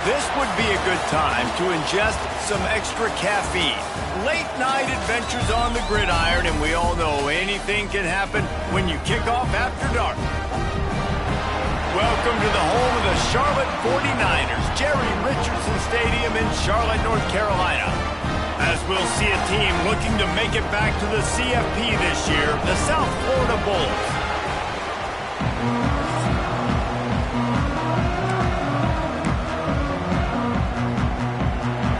This would be a good time to ingest some extra caffeine. Late night adventures on the gridiron, and we all know anything can happen when you kick off after dark. Welcome to the home of the Charlotte 49ers, Jerry Richardson Stadium in Charlotte, North Carolina. As we'll see a team looking to make it back to the CFP this year, the South Florida Bulls.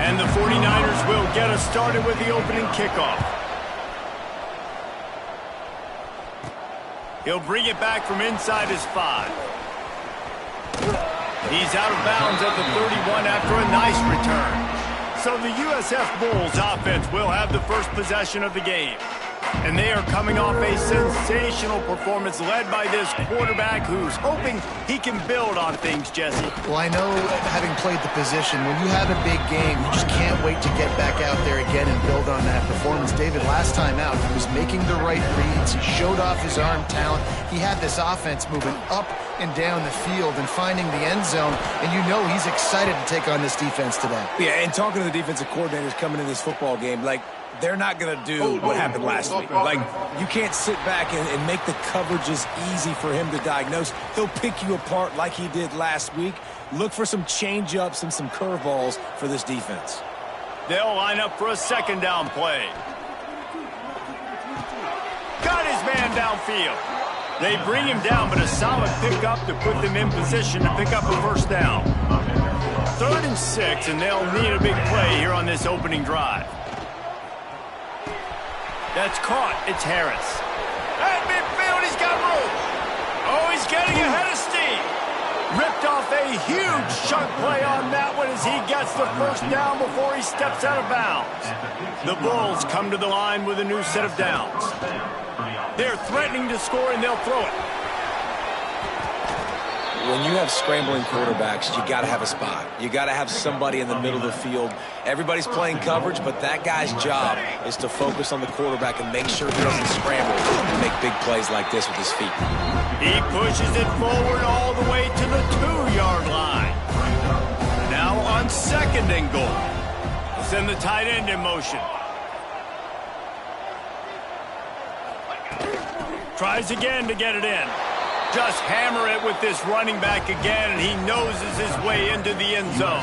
And the 49ers will get us started with the opening kickoff. He'll bring it back from inside his 5. He's out of bounds at the 31 after a nice return. So the USF Bulls offense will have the first possession of the game. And they are coming off a sensational performance led by this quarterback who's hoping he can build on things, Jesse. Well, I know, having played the position, when you have a big game, you just can't wait to get back out there again and build on that performance. David, last time out, he was making the right reads. He showed off his arm talent. He had this offense moving up and down the field and finding the end zone. And you know he's excited to take on this defense today. Yeah, and talking to the defensive coordinators coming in this football game, like, they're not going to do what happened last week. Like, you can't sit back and make the coverages easy for him to diagnose. He'll pick you apart like he did last week. Look for some change-ups and some curveballs for this defense. They'll line up for a second down play. Got his man downfield. They bring him down, but a solid pickup to put them in position to pick up a first down. 3rd and 6, and they'll need a big play here on this opening drive. That's caught. It's Harris. At midfield, he's got room. Oh, he's getting ahead of steam. Ripped off a huge chunk play on that one as he gets the first down before he steps out of bounds. The Bulls come to the line with a new set of downs. They're threatening to score, and they'll throw it. When you have scrambling quarterbacks, you got to have a spot. You got to have somebody in the middle of the field. Everybody's playing coverage, but that guy's job is to focus on the quarterback and make sure he doesn't scramble and make big plays like this with his feet. He pushes it forward all the way to the 2-yard line. Now on 2nd and goal. Send the tight end in motion. Tries again to get it in. Just hammer it with this running back again, and he noses his way into the end zone.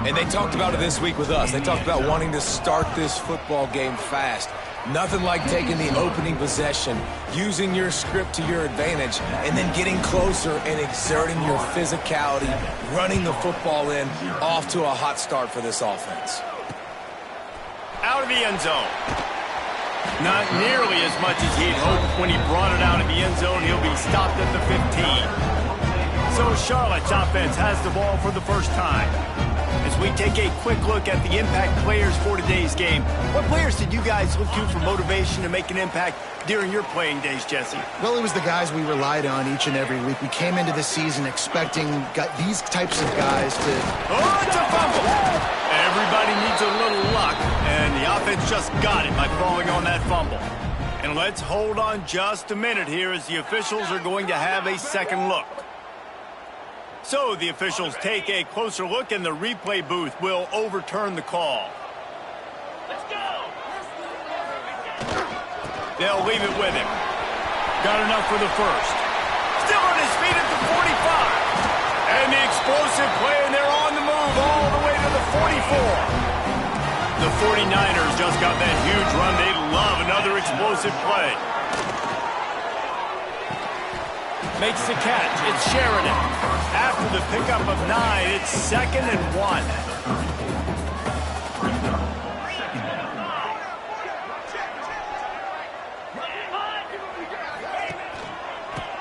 And they talked about it this week with us. They talked about wanting to start this football game fast. Nothing like taking the opening possession, using your script to your advantage, and then getting closer and exerting your physicality, running the football in, off to a hot start for this offense. Out of the end zone. Not nearly as much as he'd hoped when he brought it out of the end zone. He'll be stopped at the 15. So Charlotte's offense has the ball for the first time. As we take a quick look at the impact players for today's game, what players did you guys look to for motivation to make an impact during your playing days, Jesse? Well, it was the guys we relied on each and every week. We came into the season expecting these types of guys to... Oh, it's a fumble! Everybody needs a little luck, and the offense just got it by falling on that fumble. And let's hold on just a minute here as the officials are going to have a second look. So the officials take a closer look, and the replay booth will overturn the call. Let's go! They'll leave it with him. Got enough for the first. Still on his feet at the 45. And the explosive play, and they're on the move all the way to the 44. The 49ers just got that huge run. They love another explosive play. Makes the catch. It's Sheridan. After the pickup of 9, it's 2nd and 1.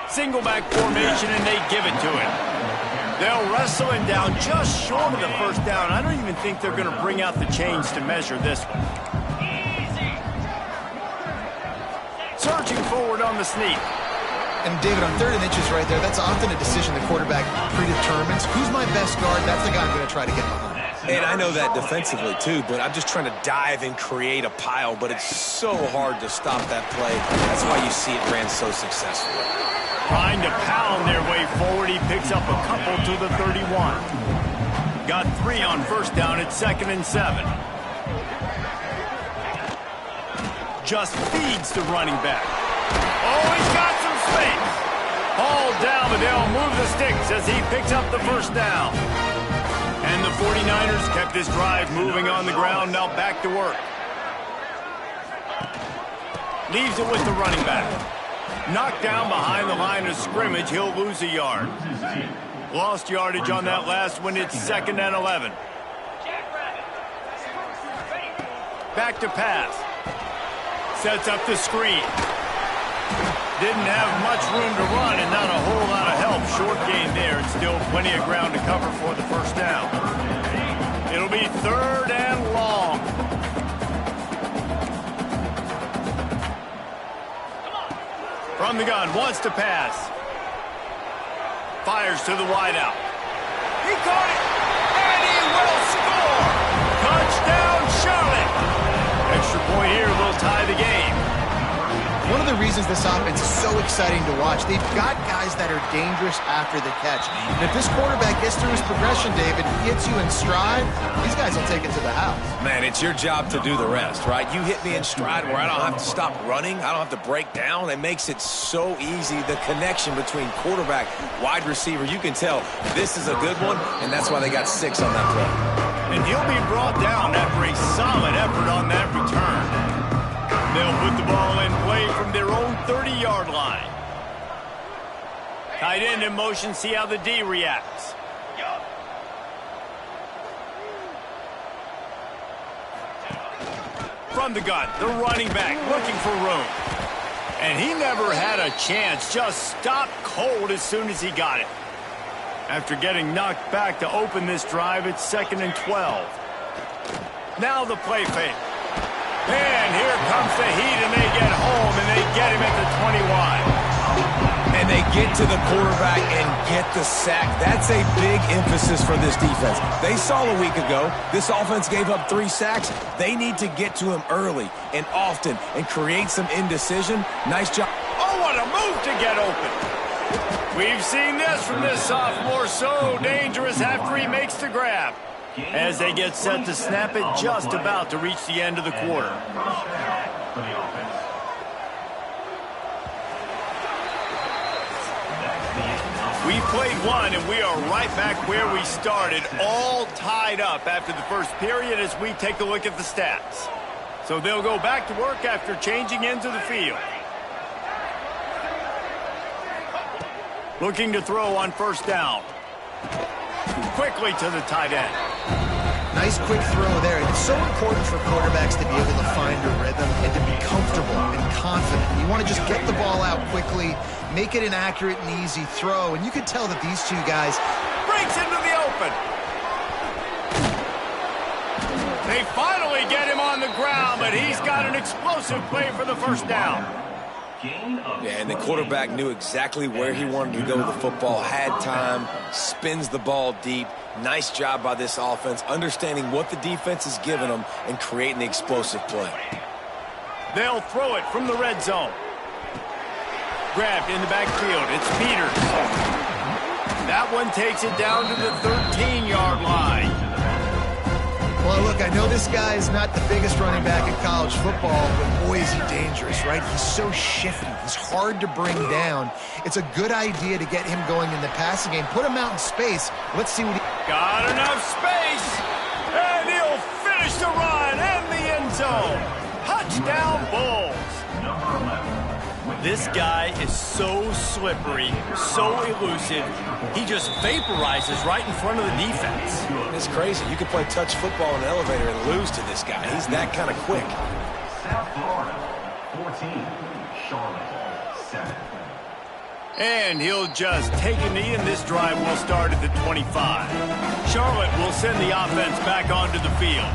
Single back formation, and they give it to him. They'll wrestle him down just short of the first down. I don't even think they're going to bring out the chains to measure this one. Surging forward on the sneak. And David, on 3rd and inches right there, that's often a decision the quarterback predetermines. Who's my best guard? That's the guy I'm going to try to get behind. And I know that defensively, too, but I'm just trying to dive and create a pile, but it's so hard to stop that play. That's why you see it ran so successfully. Trying to pound their way forward, he picks up a couple to the 31. got 3 on first down at 2nd and 7. Just feeds the running back. Oh, he's got some space. Hauled down, but they'll move the sticks as he picks up the first down. And the 49ers kept this drive moving on the ground. Now back to work. Leaves it with the running back. Knocked down behind the line of scrimmage. He'll lose a yard. Lost yardage on that last one. It's 2nd and 11. Back to pass. Sets up the screen. Didn't have much room to run and not a whole lot of help. Short gain there. It's still plenty of ground to cover for the first down. It'll be 3rd and long. From the gun, wants to pass. Fires to the wideout. He caught it, and he will score! Touchdown, Charlotte! Extra point here will tie the game. One of the reasons this offense is so exciting to watch, they've got guys that are dangerous after the catch. And if this quarterback gets through his progression, David, he hits you in stride, these guys will take it to the house. Man, it's your job to do the rest, right? You hit me in stride where I don't have to stop running. I don't have to break down. It makes it so easy. The connection between quarterback, wide receiver, you can tell this is a good one, and that's why they got 6 on that play. And he'll be brought down after a solid effort on that return. They'll put the ball in play from their own 30-yard line. Tight end in motion, see how the D reacts. From the gun, the running back looking for room. And he never had a chance, just stopped cold as soon as he got it. After getting knocked back to open this drive, it's 2nd and 12. Now the play fake. And here comes the heat, and they get home, and they get him at the 21. And they get to the quarterback and get the sack. That's a big emphasis for this defense. They saw a week ago, this offense gave up 3 sacks. They need to get to him early and often and create some indecision. Nice job. Oh, what a move to get open. We've seen this from this sophomore, so dangerous after he makes the grab. As they get set to snap it, just about to reach the end of the quarter. We played one, and we are right back where we started, all tied up after the first period as we take a look at the stats. So they'll go back to work after changing into the field. Looking to throw on first down. Quickly to the tight end. Nice quick throw there. It's so important for quarterbacks to be able to find a rhythm and to be comfortable and confident. You want to just get the ball out quickly, make it an accurate and easy throw, and you can tell that these 2 guys breaks into the open. They finally get him on the ground, but he's got an explosive play for the first down. Yeah, and the quarterback knew exactly where he wanted to go with the football, had time, spins the ball deep. Nice job by this offense, understanding what the defense is giving them and creating the explosive play. They'll throw it from the red zone. Grabbed in the backfield. It's Peters. That one takes it down to the 13-yard line. Well, look, I know this guy is not the biggest running back in college football, but boy, is he dangerous, right? He's so shifty. He's hard to bring down. It's a good idea to get him going in the passing game. Put him out in space. Let's see what he... Got enough space, and he'll finish the run and the end zone. Touchdown, Bulls. This guy is so slippery, so elusive. He just vaporizes right in front of the defense. It's crazy. You can play touch football in an elevator and lose to this guy. He's that kind of quick. South Florida, 14. Charlotte, 7. And he'll just take a knee, and this drive will start at the 25. Charlotte will send the offense back onto the field.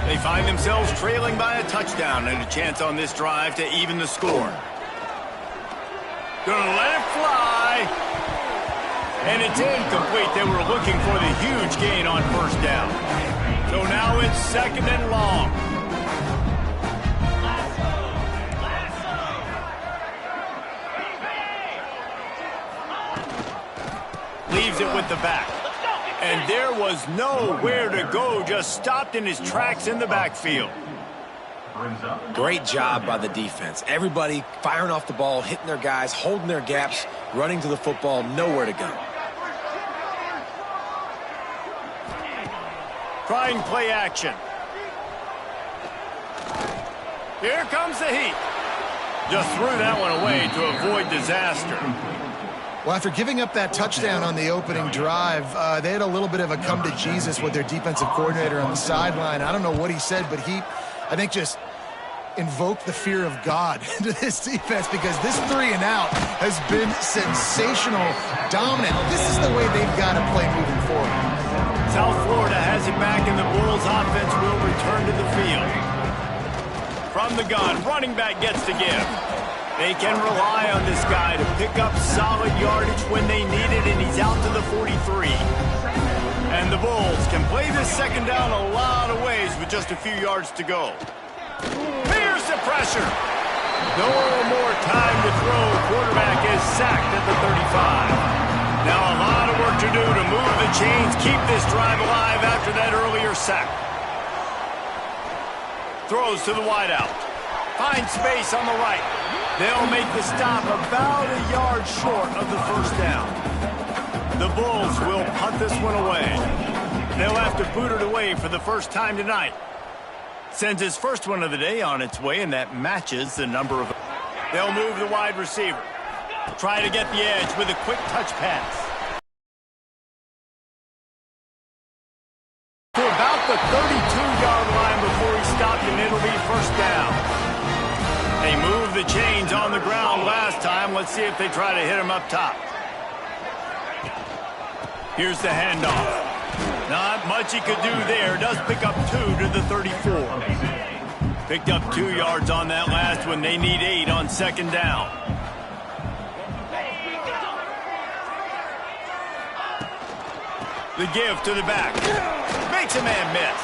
They find themselves trailing by a touchdown and a chance on this drive to even the score. Gonna let it fly. And it's incomplete. They were looking for the huge gain on first down. So now it's 2nd and long. Leaves it with the back. And there was nowhere to go, just stopped in his tracks in the backfield. Great job by the defense. Everybody firing off the ball, hitting their guys, holding their gaps, running to the football, nowhere to go. Trying play action. Here comes the heat. Just threw that one away to avoid disaster. Well, after giving up that touchdown on the opening drive, they had a little bit of a come to Jesus with their defensive coordinator on the sideline. I don't know what he said, but he, I think, just invoked the fear of God into this defense, because this 3 and out has been sensational, dominant. This is the way they've got to play moving forward. South Florida has it back, and the Bulls offense will return to the field. From the gun, running back gets to give. They can rely on this guy to pick up solid yardage when they need it, and he's out to the 43. And the Bulls can play this second down a lot of ways with just a few yards to go. Here's the pressure. No more time to throw. Quarterback is sacked at the 35. Now a lot of work to do to move the chains, keep this drive alive after that earlier sack. Throws to the wideout. Finds space on the right. They'll make the stop about a yard short of the first down. The Bulls will punt this one away. They'll have to boot it away for the first time tonight. Sends his first one of the day on its way, and that matches the number of... They'll move the wide receiver. Try to get the edge with a quick touch pass. To about the 32-yard line before he stopped, and it'll be first down. They moved the chains on the ground last time. Let's see if they try to hit him up top. Here's the handoff. Not much he could do there. Does pick up 2 to the 34. Picked up 2 yards on that last one. They need 8 on second down. The give to the back. Makes a man miss.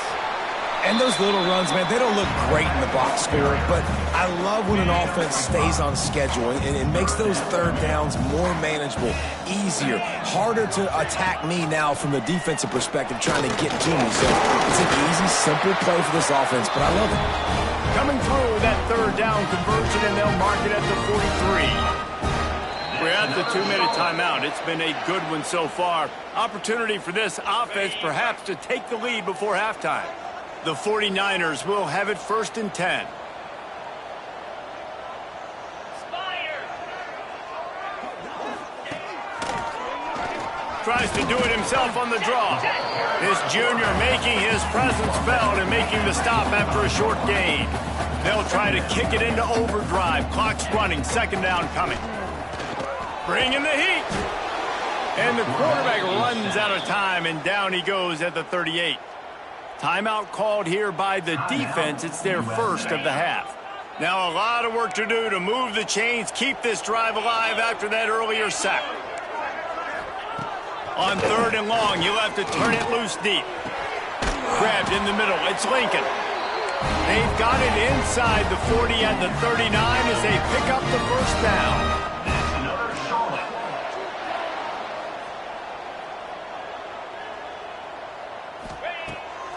And those little runs, man, they don't look great in the box score, but I love when an offense stays on schedule, and it makes those third downs more manageable, easier, harder to attack me now from the defensive perspective trying to get to me. So it's an easy, simple play for this offense, but I love it. Coming through that third down conversion, and they'll mark it at the 43. We're at the 2-minute timeout. It's been a good one so far. Opportunity for this offense perhaps to take the lead before halftime. The 49ers will have it first and 10. Tries to do it himself on the draw. This junior making his presence felt and making the stop after a short gain. They'll try to kick it into overdrive. Clock's running. Second down coming. Bring in the heat. And the quarterback runs out of time, and down he goes at the 38. Timeout called here by the defense. It's their first of the half. Now a lot of work to do to move the chains, keep this drive alive after that earlier sack. On third and long, he'll have to turn it loose deep. Grabbed in the middle. It's Lincoln. They've got it inside the 40 at the 39 as they pick up the first down.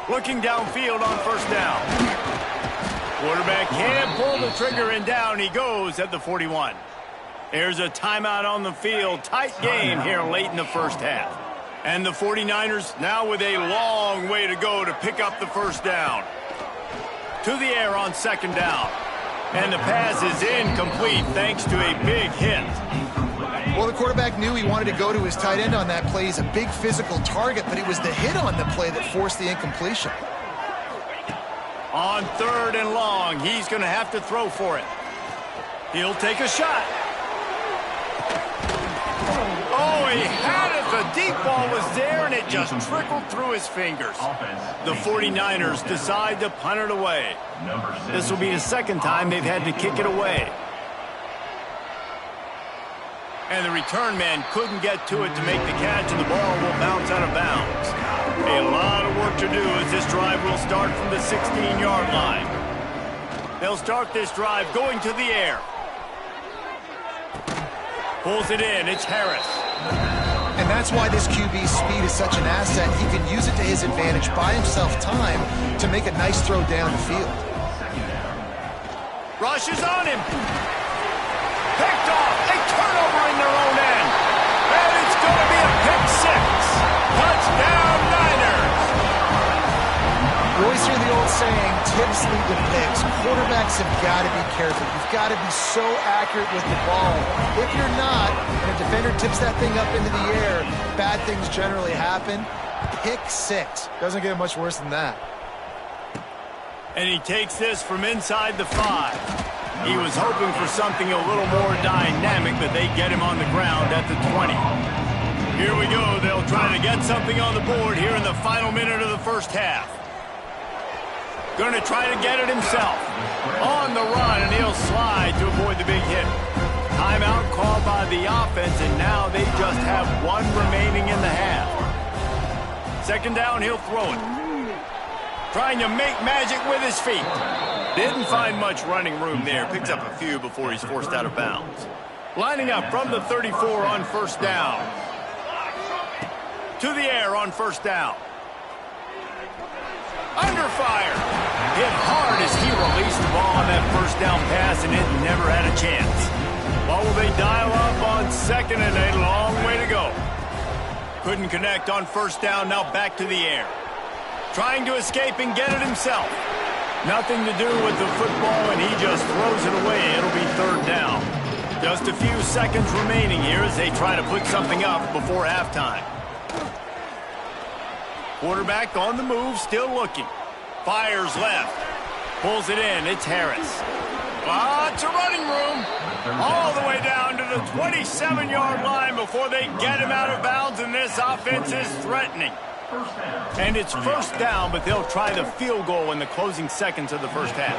Looking downfield on first down. Quarterback can't pull the trigger, and down he goes at the 41. There's a timeout on the field. Tight game here late in the first half. And the 49ers now with a long way to go to pick up the first down. To the air on second down. And the pass is incomplete thanks to a big hit. Well, the quarterback knew he wanted to go to his tight end on that play. He's a big physical target, but it was the hit on the play that forced the incompletion. On third and long, he's going to have to throw for it. He'll take a shot. Oh, he had it. The deep ball was there, and it just trickled through his fingers. The 49ers decide to punt it away. This will be the second time they've had to kick it away. And the return man couldn't get to it to make the catch, and the ball will bounce out of bounds. A lot of work to do as this drive will start from the 16-yard line. They'll start this drive going to the air. Pulls it in. It's Harris. And that's why this QB's speed is such an asset. He can use it to his advantage, buy himself time to make a nice throw down the field. Rush is on him. Picked off. A turnover in their own end. And it's going to be a pick six. Touchdown, Niners. You always hear the old saying, tips lead to picks. Quarterbacks have got to be careful. You've got to be so accurate with the ball. If you're not, and a defender tips that thing up into the air, bad things generally happen. Pick six. Doesn't get much worse than that. And he takes this from inside the 5. He was hoping for something a little more dynamic, but they get him on the ground at the 20. Here we go. They'll try to get something on the board here in the final minute of the first half. Going to try to get it himself. On the run, and he'll slide to avoid the big hit. Timeout called by the offense, and now they just have 1 remaining in the half. Second down, he'll throw it. Trying to make magic with his feet. Didn't find much running room there. Picks up a few before he's forced out of bounds. Lining up from the 34 on first down. To the air on first down. Under fire. Hit hard as he released the ball on that first down pass, and it never had a chance. What will they dial up on second and a long way to go? Couldn't connect on first down, now back to the air. Trying to escape and get it himself. Nothing to do with the football, and he just throws it away. It'll be third down. Just a few seconds remaining here as they try to put something up before halftime. Quarterback on the move, still looking. Fires left. Pulls it in. It's Harris. Lots of running room. All the way down to the 27-yard line before they get him out of bounds, and this offense is threatening. And it's first down, but they'll try the field goal in the closing seconds of the first half.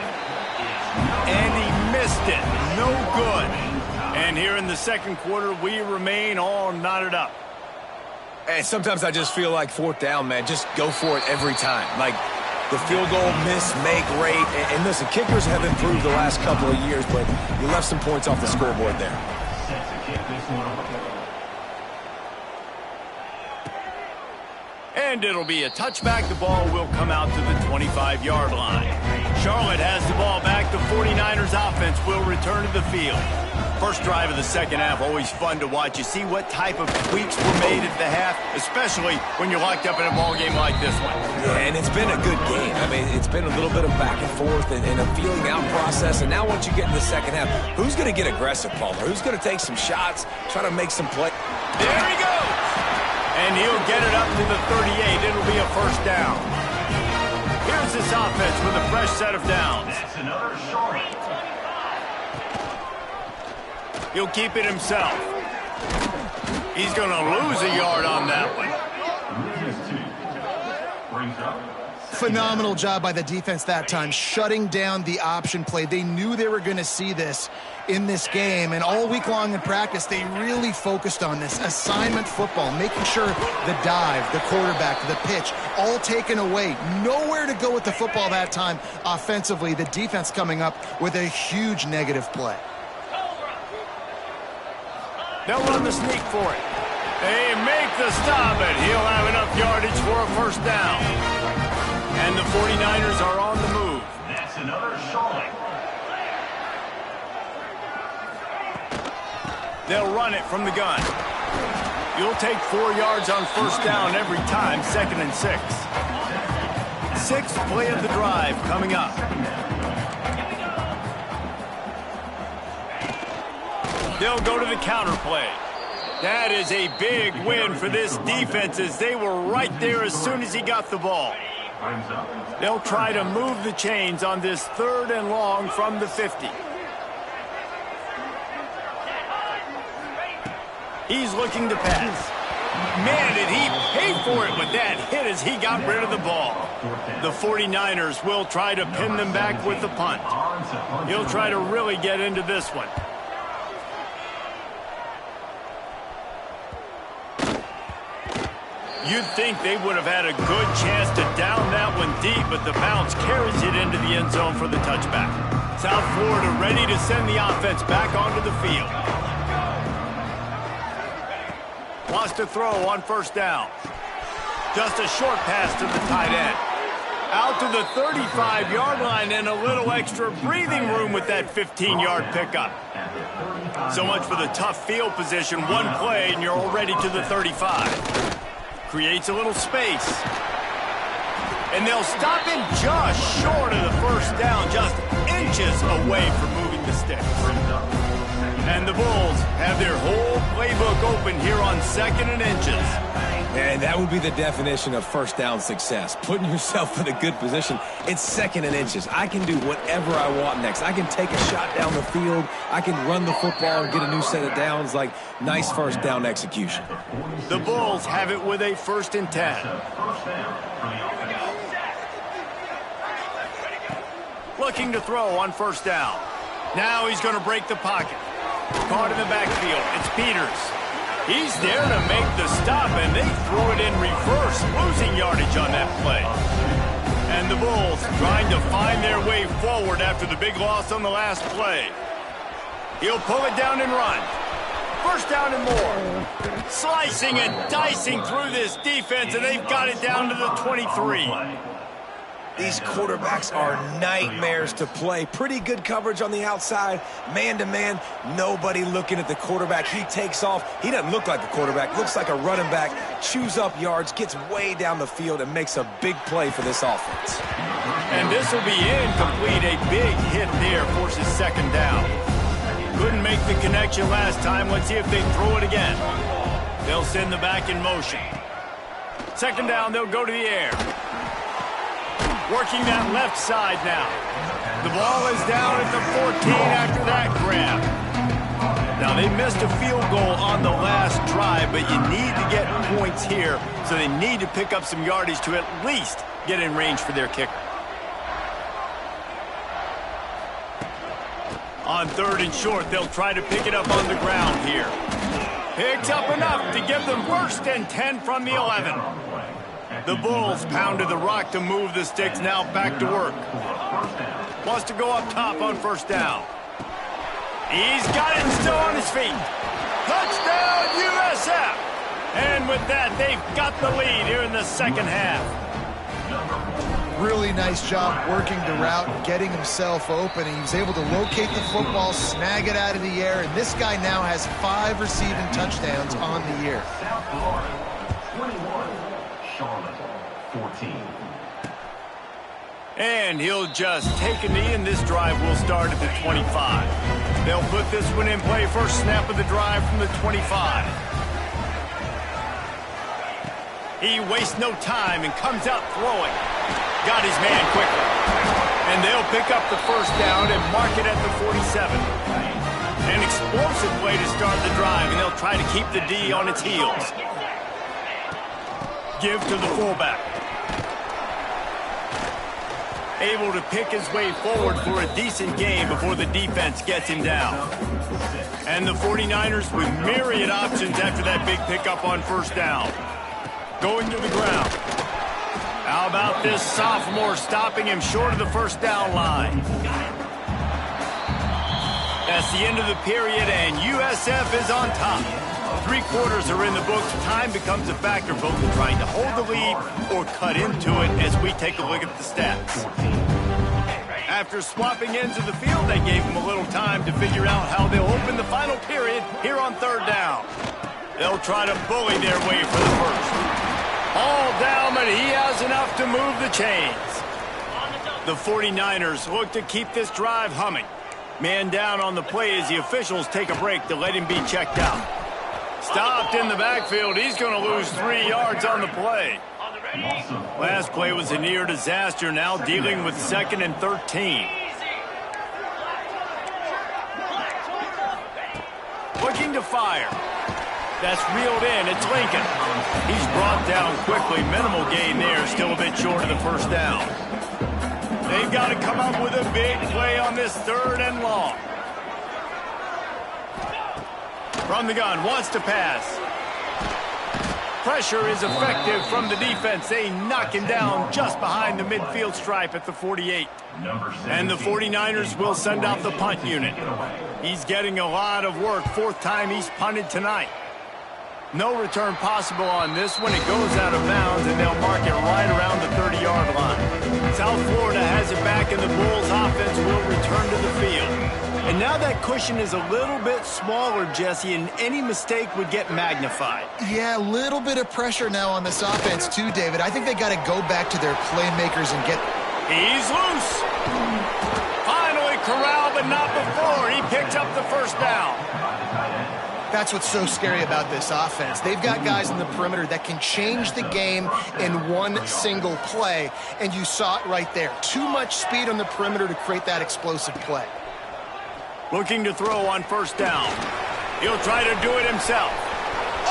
And he missed it. No good. And here in the second quarter, we remain all knotted up. And sometimes I just feel like fourth down, man, just go for it every time. Like the field goal miss, make rate. And listen, kickers have improved the last couple of years, but you left some points off the scoreboard there. And it'll be a touchback. The ball will come out to the 25-yard line. Charlotte has the ball back. The 49ers offense will return to the field. First drive of the second half, always fun to watch. You see what type of tweaks were made at the half, especially when you're locked up in a ball game like this one. Yeah, and it's been a good game. I mean, it's been a little bit of back and forth and a feeling out process. And now once you get in the second half, who's going to get aggressive, Palmer? Who's going to take some shots, try to make some play? There he goes. And he'll get it up to the 38. It'll be a first down. Here's this offense with a fresh set of downs. That's another short. He'll keep it himself. He's going to lose a yard on that one. Phenomenal job by the defense that time, shutting down the option play. They knew they were going to see this in this game, and all week long in practice, they really focused on this assignment football, making sure the dive, the quarterback, the pitch, all taken away. Nowhere to go with the football that time offensively. The defense coming up with a huge negative play. They'll run the sneak for it. They make the stop, and he'll have enough yardage for a first down. And the 49ers are on the move. That's another Charlotte. They'll run it from the gun. You'll take 4 yards on first down every time, 2nd and 6. Sixth play of the drive coming up. They'll go to the counter play. That is a big win for this defense as they were right there as soon as he got the ball. They'll try to move the chains on this 3rd and long from the 50. He's looking to pass. Man, did he pay for it with that hit as he got rid of the ball. The 49ers will try to pin them back with the punt. He'll try to really get into this one. You'd think they would have had a good chance to down that one deep, but the bounce carries it into the end zone for the touchback. South Florida ready to send the offense back onto the field. wants to throw on first down. Just a short pass to the tight end. Out to the 35-yard line and a little extra breathing room with that 15-yard pickup. So much for the tough field position. One play and you're already to the 35. Creates a little space. And they'll stop him just short of the first down, just inches away from moving the sticks. And the Bulls have their whole playbook open here on 2nd and inches. And that would be the definition of first down success. Putting yourself in a good position. It's 2nd and inches. I can do whatever I want next. I can take a shot down the field. I can run the football and get a new set of downs. Like, nice first down execution. The Bulls have it with a 1st and 10. Looking to throw on first down. Now he's going to break the pocket. Caught in the backfield. It's Peters. He's there to make the stop, and they threw it in reverse, losing yardage on that play. And the Bulls trying to find their way forward after the big loss on the last play. He'll pull it down and run. First down and more. Slicing and dicing through this defense, and they've got it down to the 23. These quarterbacks are nightmares to play. Pretty good coverage on the outside. Man-to-man, nobody looking at the quarterback. He takes off. He doesn't look like a quarterback. Looks like a running back. Chews up yards, gets way down the field, and makes a big play for this offense. And this will be incomplete. A big hit there forces 2nd down. Couldn't make the connection last time. Let's see if they throw it again. They'll send the back in motion. 2nd down, they'll go to the air. Working that left side now. The ball is down at the 14 after that grab. Now, they missed a field goal on the last drive, but you need to get points here, so they need to pick up some yardage to at least get in range for their kicker. On 3rd and short, they'll try to pick it up on the ground here. Picks up enough to give them 1st and 10 from the 11. The Bulls pounded the rock to move the sticks, now back to work. Wants to go up top on first down. He's got it still on his feet. Touchdown, USF! And with that, they've got the lead here in the 2nd half. Really nice job working the route, getting himself open. He was able to locate the football, snag it out of the air, and this guy now has 5 receiving touchdowns on the year. 21, Charlotte, 14. And he'll just take a knee, and this drive will start at the 25. They'll put this one in play. First snap of the drive from the 25. He wastes no time and comes out throwing. Got his man quickly. And they'll pick up the first down and mark it at the 47. An explosive way to start the drive, and they'll try to keep the D on its heels. Give to the fullback. Able to pick his way forward for a decent game before the defense gets him down. And the 49ers with myriad options after that big pickup on first down. Going to the ground. How about this sophomore stopping him short of the first down line? That's the end of the period, and USF is on top. 3 quarters are in the books. Time becomes a factor, both in trying to hold the lead or cut into it as we take a look at the stats. After swapping ends of the field, they gave him a little time to figure out how they'll open the final period here on third down. They'll try to bully their way for the first. All down, but he has enough to move the chains. The 49ers look to keep this drive humming. Man down on the play as the officials take a break to let him be checked out. Stopped in the backfield. He's going to lose 3 yards on the play. Last play was a near disaster. Now dealing with 2nd and 13. Looking to fire. That's reeled in. It's Lincoln. He's brought down quickly. Minimal gain there. Still a bit short of the first down. They've got to come up with a big play on this 3rd and long. From the gun, wants to pass. Pressure is effective from the defense. They knock him down just behind the midfield stripe at the 48. And the 49ers will send out the punt unit. He's getting a lot of work. 4th time he's punted tonight. No return possible on this one. It goes out of bounds, and they'll mark it right around the 30-yard line. South Florida has it back, and the Bulls offense will return to the field. And now that cushion is a little bit smaller, Jesse, and any mistake would get magnified. Yeah, a little bit of pressure now on this offense too, David. I think they got to go back to their playmakers and get... He's loose. Finally corralled, but not before. He picks up the first down. That's what's so scary about this offense. They've got guys in the perimeter that can change the game in one single play, and you saw it right there. Too much speed on the perimeter to create that explosive play. Looking to throw on first down. He'll try to do it himself.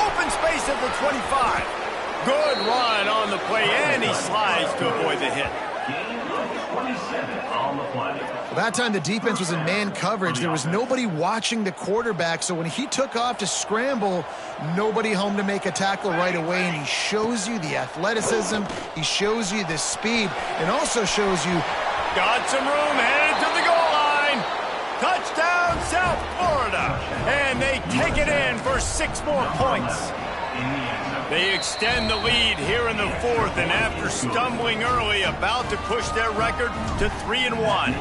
Open space at the 25. Good run on the play, and he slides to avoid the hit. That time the defense was in man coverage. There was nobody watching the quarterback, so when he took off to scramble, nobody home to make a tackle right away, and he shows you the athleticism, he shows you the speed, and also shows you... Got some room, headed to the goal line. Touchdown, South Florida. And they take it in for 6 more points. They extend the lead here in the fourth, and after stumbling early, about to push their record to 3-1.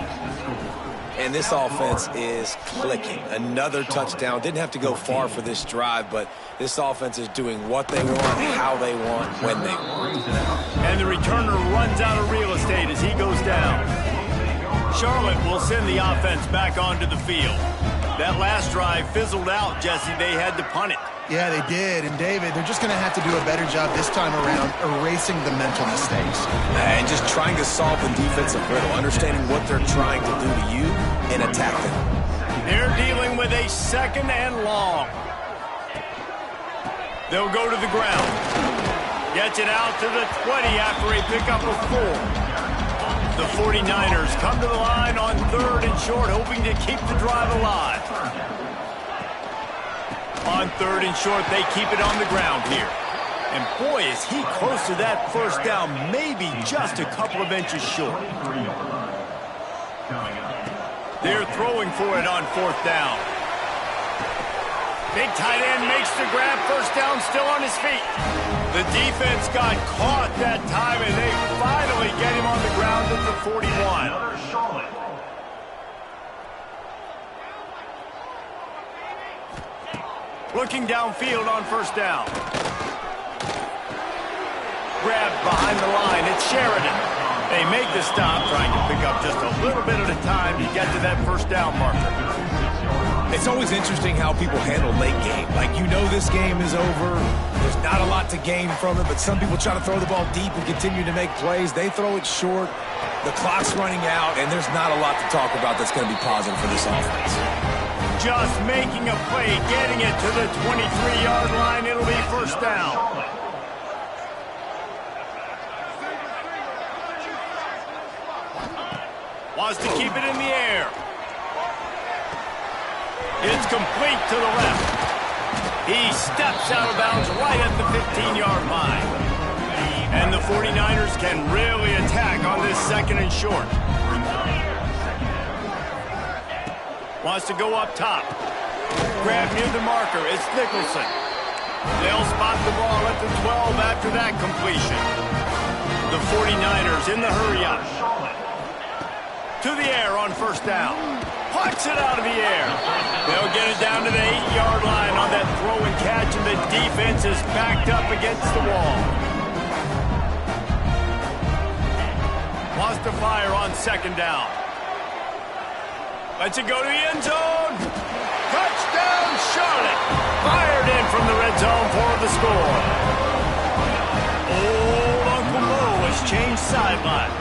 And this offense is clicking. Another touchdown. Didn't have to go far for this drive, but this offense is doing what they want, how they want, when they want. And the returner runs out of real estate as he goes down. Charlotte will send the offense back onto the field. That last drive fizzled out, Jesse. They had to punt it. Yeah, they did. And, David, they're just going to have to do a better job this time around erasing the mental mistakes. And just trying to solve the defensive riddle, understanding what they're trying to do to you and attack them. They're dealing with a second and long. They'll go to the ground. Gets it out to the 20 after a pickup of 4. The 49ers come to the line on 3rd and short, hoping to keep the drive alive. On 3rd and short, they keep it on the ground here. And boy, is he close to that first down, maybe just a couple of inches short. They're throwing for it on 4th down. Big tight end makes the grab, first down, still on his feet. The defense got caught that time, and they finally get him on the ground at the 41. Looking downfield on first down. Grabbed behind the line. It's Sheridan. They make the stop, trying to pick up just a little bit at a time to get to that first down marker. It's always interesting how people handle late game. Like, you know this game is over. There's not a lot to gain from it, but some people try to throw the ball deep and continue to make plays. They throw it short. The clock's running out, and there's not a lot to talk about that's going to be positive for this offense. Just making a play, getting it to the 23-yard line. It'll be first down. Wants to keep it in the air. It's complete to the left. He steps out of bounds right at the 15-yard line. And the 49ers can really attack on this 2nd and short. Wants to go up top. Grab near the marker. It's Nicholson. They'll spot the ball at the 12 after that completion. The 49ers in the hurry-up. To the air on first down. Pucks it out of the air. They'll get it down to the 8-yard line on that throw and catch, and the defense is backed up against the wall. Wants to fire on 2nd down. Lets it go to the end zone. Touchdown, Charlotte. Fired in from the red zone for the score. Old Uncle Mo has changed sidelines.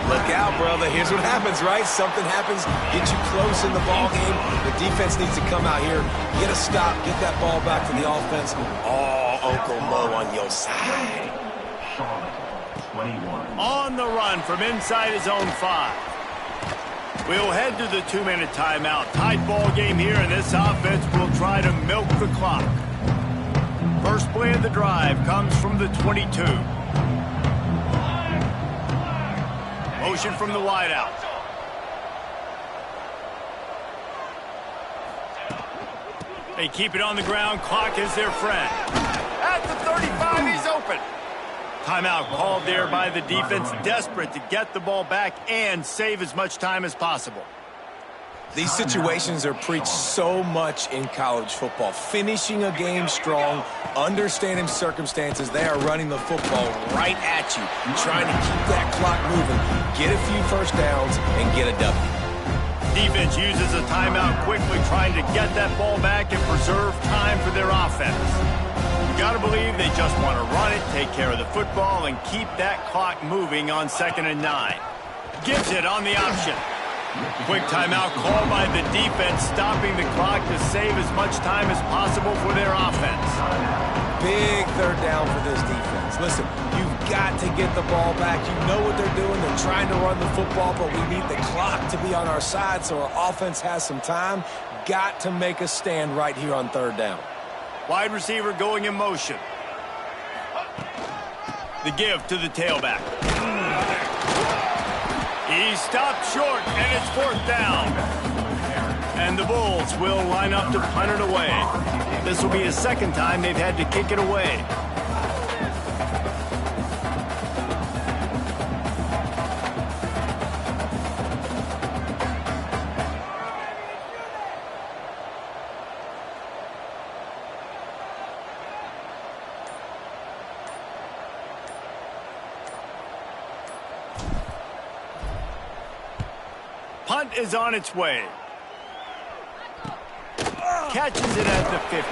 Look out, brother. Here's what happens, right? Something happens, get you close in the ball game. The defense needs to come out here, get a stop, get that ball back to the offense. Oh, Uncle Mo on your side. On the run from inside his own 5. We'll head to the 2-minute timeout. Tight ball game here, and this offense will try to milk the clock. First play of the drive comes from the 22. Motion from the wideout. They keep it on the ground. Clock is their friend. at the 35. He's open. Timeout called there by the defense, desperate to get the ball back and save as much time as possible. These situations are preached so much in college football. Finishing a game strong, understanding circumstances. They are running the football right at you, trying to keep that clock moving, get a few first downs, and get a W. Defense uses a timeout quickly, trying to get that ball back and preserve time for their offense. You got to believe they just want to run it, take care of the football, and keep that clock moving on 2nd and 9. Gives it on the option. Quick timeout called by the defense, stopping the clock to save as much time as possible for their offense. Big third down for this defense. Listen, you've got to get the ball back. You know what they're doing. They're trying to run the football, but we need the clock to be on our side so our offense has some time. Got to make a stand right here on 3rd down. Wide receiver going in motion. The give to the tailback. He stopped short, and it's 4th down. And the Bulls will line up to punt it away. This will be the 2nd time they've had to kick it away. Punt is on its way. Catches it at the 15.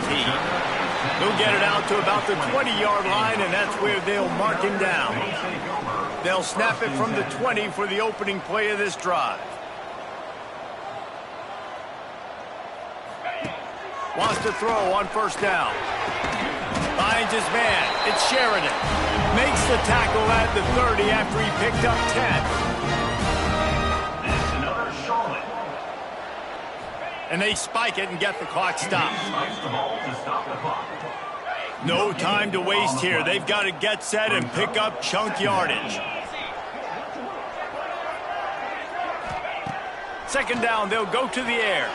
They'll get it out to about the 20-yard line, and that's where they'll mark him down. They'll snap it from the 20 for the opening play of this drive. Wants to throw on 1st down. Finds his man. It's Sheridan. Makes the tackle at the 30 after he picked up 10. And they spike it and get the clock stopped. No time to waste here. They've got to get set and pick up chunk yardage. 2nd down, they'll go to the air.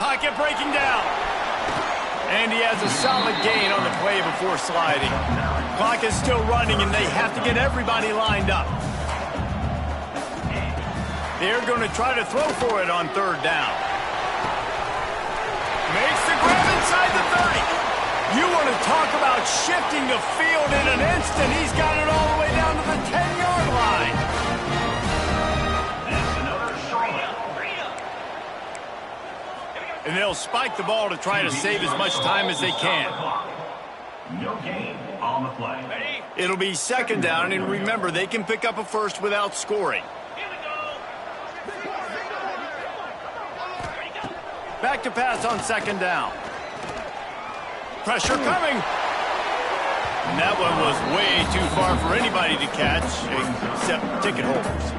Pocket breaking down. And he has a solid gain on the play before sliding. Clock is still running, and they have to get everybody lined up. They're going to try to throw for it on 3rd down. Makes the grab inside the 30. You want to talk about shifting the field in an instant. He's got it all the way down to the 10-yard line. And they'll spike the ball to try to save as much time as they can. No gain on the play. It'll be 2nd down, and remember, they can pick up a first without scoring. Back to pass on 2nd down. Pressure coming. And that one was way too far for anybody to catch, except ticket holders.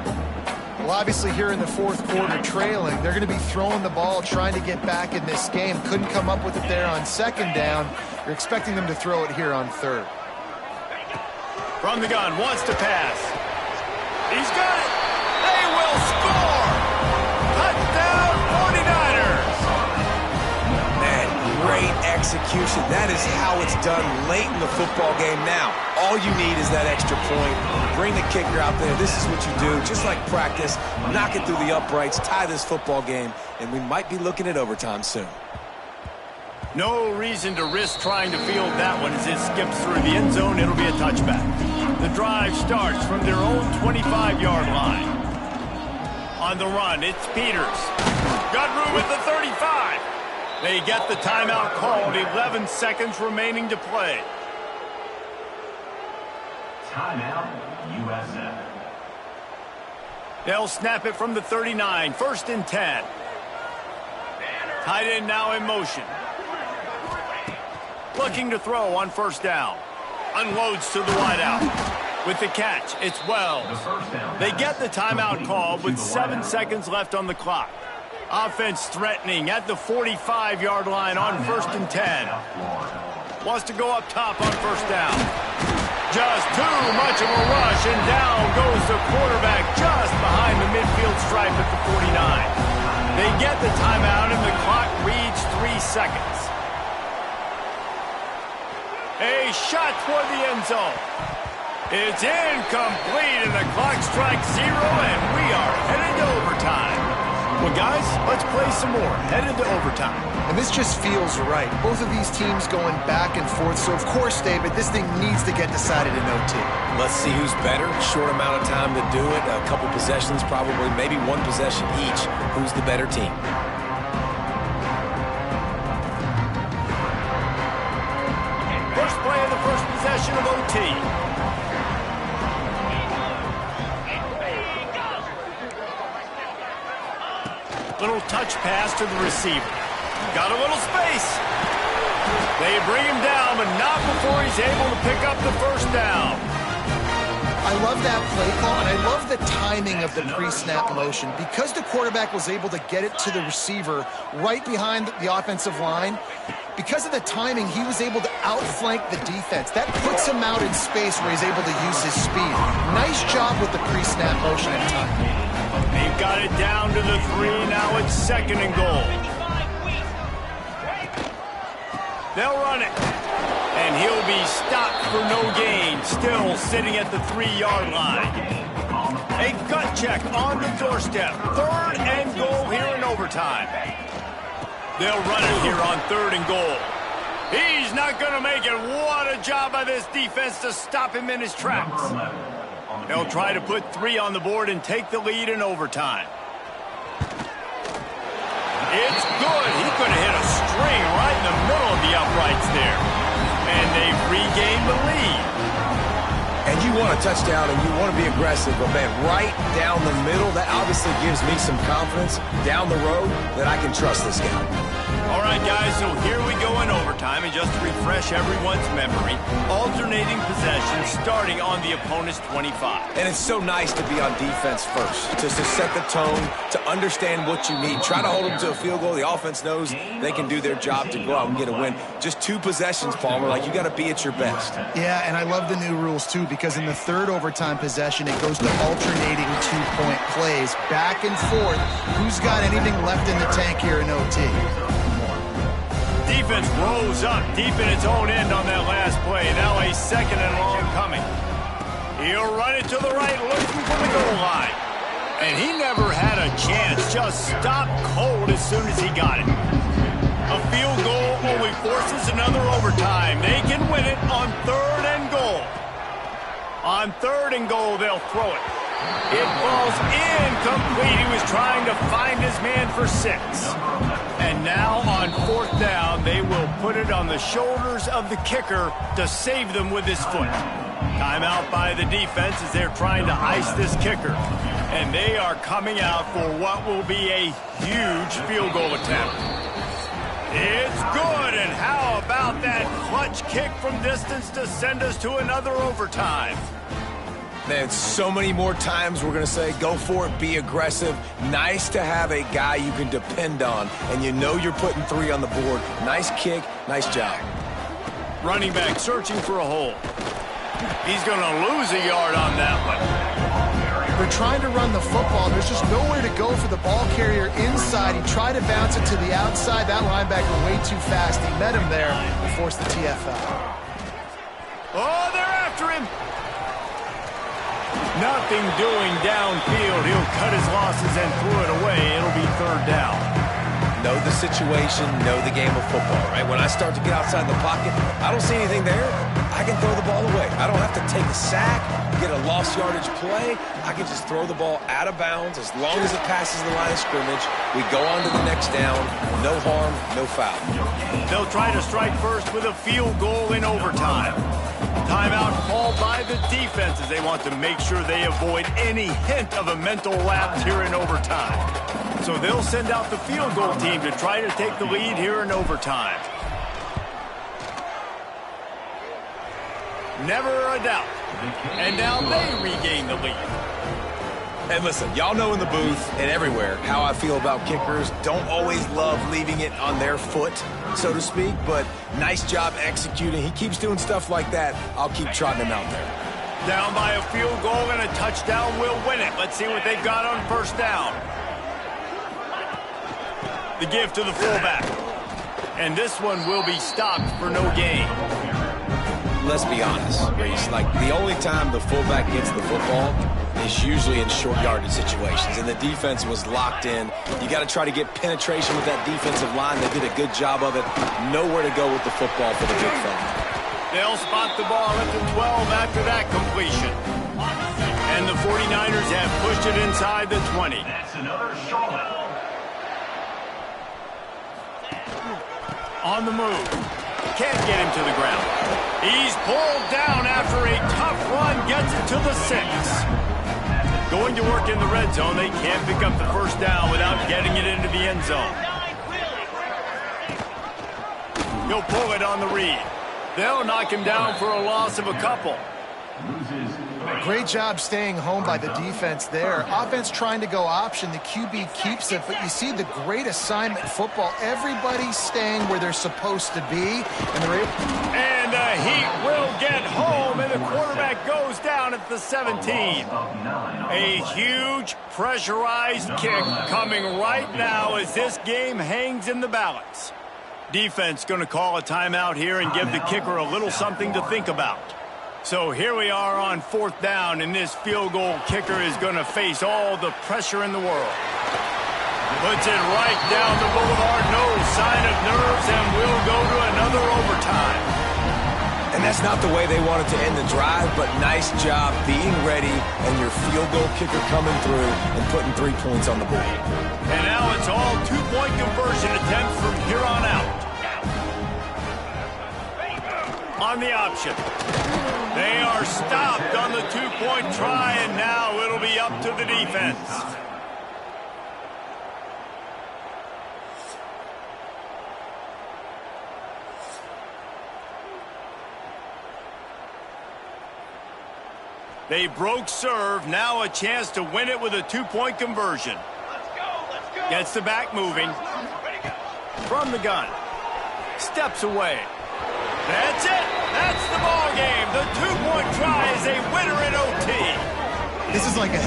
Well, obviously here in the 4th quarter trailing, they're going to be throwing the ball, trying to get back in this game. Couldn't come up with it there on 2nd down. You're expecting them to throw it here on 3rd. From the gun, wants to pass. He's got it. They will score. Touchdown, 49ers. Great execution. That is how it's done late in the football game. Now, all you need is that extra point. Bring the kicker out there. This is what you do. Just like practice, knock it through the uprights, tie this football game, and we might be looking at overtime soon. No reason to risk trying to field that one as it skips through the end zone. It'll be a touchback. The drive starts from their own 25-yard line. On the run, it's Peters. Got room at the 35. They get the timeout called, 11 seconds remaining to play. Timeout, USA. They'll snap it from the 39, 1st and 10. Tight end now in motion. Looking to throw on 1st down. Unloads to the wideout. With the catch, it's Wells. They get the timeout called with 7 seconds left on the clock. Offense threatening at the 45-yard line on 1st and 10. Wants to go up top on 1st down. Just too much of a rush, and down goes the quarterback just behind the midfield stripe at the 49. They get the timeout, and the clock reads 3 seconds. A shot toward the end zone. It's incomplete, and the clock strikes 0, and we are headed to overtime. Well, guys, let's play some more. Headed to overtime. And this just feels right. Both of these teams going back and forth. So, of course, David, this thing needs to get decided in OT. Let's see who's better. Short amount of time to do it. A couple possessions, probably maybe one possession each. Who's the better team? First play of the first possession of OT. Little touch pass to the receiver. Got a little space. They bring him down, but not before he's able to pick up the first down. I love that play call, and I love the timing of the pre-snap motion. Because the quarterback was able to get it to the receiver right behind the offensive line, because of the timing, he was able to outflank the defense. That puts him out in space where he's able to use his speed. Nice job with the pre-snap motion and timing. They've got it down to the 3. Now it's 2nd and goal. They'll run it. And he'll be stopped for no gain. Still sitting at the 3-yard line. A gut check on the doorstep. 3rd and goal here in overtime. They'll run it here on 3rd and goal. He's not going to make it. What a job by this defense to stop him in his tracks. They'll try to put 3 on the board and take the lead in overtime. It's good. He could have hit a string right in the middle of the uprights there. And they've regained the lead. And you want a touchdown and you want to be aggressive, but man, right down the middle, that obviously gives me some confidence down the road that I can trust this guy. All right, guys, so here we go in overtime, and just to refresh everyone's memory, alternating possessions starting on the opponent's 25. And it's so nice to be on defense first, just to set the tone, to understand what you need. Try to hold them to a field goal. The offense knows they can do their job to go out and get a win. Just 2 possessions, Palmer, like you got to be at your best. Yeah, and I love the new rules, too, because in the 3rd overtime possession, it goes to alternating 2-point plays, back and forth. Who's got anything left in the tank here in OT? Defense rose up deep in its own end on that last play. Now a 2nd and long coming. He'll run it to the right, looking for the goal line. And he never had a chance. Just stopped cold as soon as he got it. A field goal only forces another overtime. They can win it on 3rd and goal. On 3rd and goal, they'll throw it. It falls incomplete. He was trying to find his man for 6. And now on 4th down, they will put it on the shoulders of the kicker to save them with his foot. Timeout by the defense as they're trying to ice this kicker. And they are coming out for what will be a huge field goal attempt. It's good, and how about that clutch kick from distance to send us to another overtime? Man, so many more times we're going to say, go for it, be aggressive. Nice to have a guy you can depend on, and you know you're putting 3 on the board. Nice kick, nice job. Running back searching for a hole. He's going to lose a yard on that one. They're trying to run the football. There's just nowhere to go for the ball carrier inside. He tried to bounce it to the outside. That linebacker way too fast. He met him there and forced the TFL. Oh, they're after him. Nothing doing downfield. He'll cut his losses and throw it away. It'll be 3rd down. Know the situation, know the game of football, right? When I start to get outside the pocket, I don't see anything there. I can throw the ball away. I don't have to take a sack, get a lost yardage play. I can just throw the ball out of bounds as long as it passes the line of scrimmage. We go on to the next down. No harm, no foul. They'll try to strike first with a field goal in overtime. Timeout called by the defense as they want to make sure they avoid any hint of a mental lapse here in overtime. So they'll send out the field goal team to try to take the lead here in overtime. Never a doubt. And now they regain the lead. And listen, y'all know in the booth and everywhere how I feel about kickers. Don't always love leaving it on their foot, so to speak, but nice job executing. He keeps doing stuff like that. I'll keep trotting him out there. Down by a field goal and a touchdown will win it. Let's see what they've got on 1st down. The give to the fullback. And this one will be stopped for no gain. let's be honest, Reese. Like, the only time the fullback gets the football is usually in short yardage situations, and the defense was locked in. You got to try to get penetration with that defensive line. They did a good job of it. Nowhere to go with the football for the big fella. They'll spot the ball at the 12 after that completion. And the 49ers have pushed it inside the 20. That's another Charlotte. On the move. Can't get him to the ground. He's pulled down after a tough run, gets it to the 6. Going to work in the red zone, they can't pick up the first down without getting it into the end zone. He'll pull it on the read. They'll knock him down for a loss of a couple. Great job staying home by the defense there. Offense trying to go option. The QB keeps it, but you see the great assignment football. Everybody's staying where they're supposed to be. And the Heat will get home, and the quarterback goes down at the 17. A huge pressurized kick coming right now as this game hangs in the balance. Defense going to call a timeout here and give the kicker a little something to think about. So here we are on 4th down, and this field goal kicker is going to face all the pressure in the world. Puts it right down the boulevard, no sign of nerves, and we'll go to another overtime. And that's not the way they wanted to end the drive, but nice job being ready and your field goal kicker coming through and putting 3 points on the board. And now it's all 2-point conversion attempts from here on out. On the option. They are stopped on the 2-point try, and now it'll be up to the defense. They broke serve, now a chance to win it with a 2-point conversion. Let's go. Gets the back moving. From the gun. Steps away. That's it. That's the ball game. The 2-point try is a winner in OT. This is like a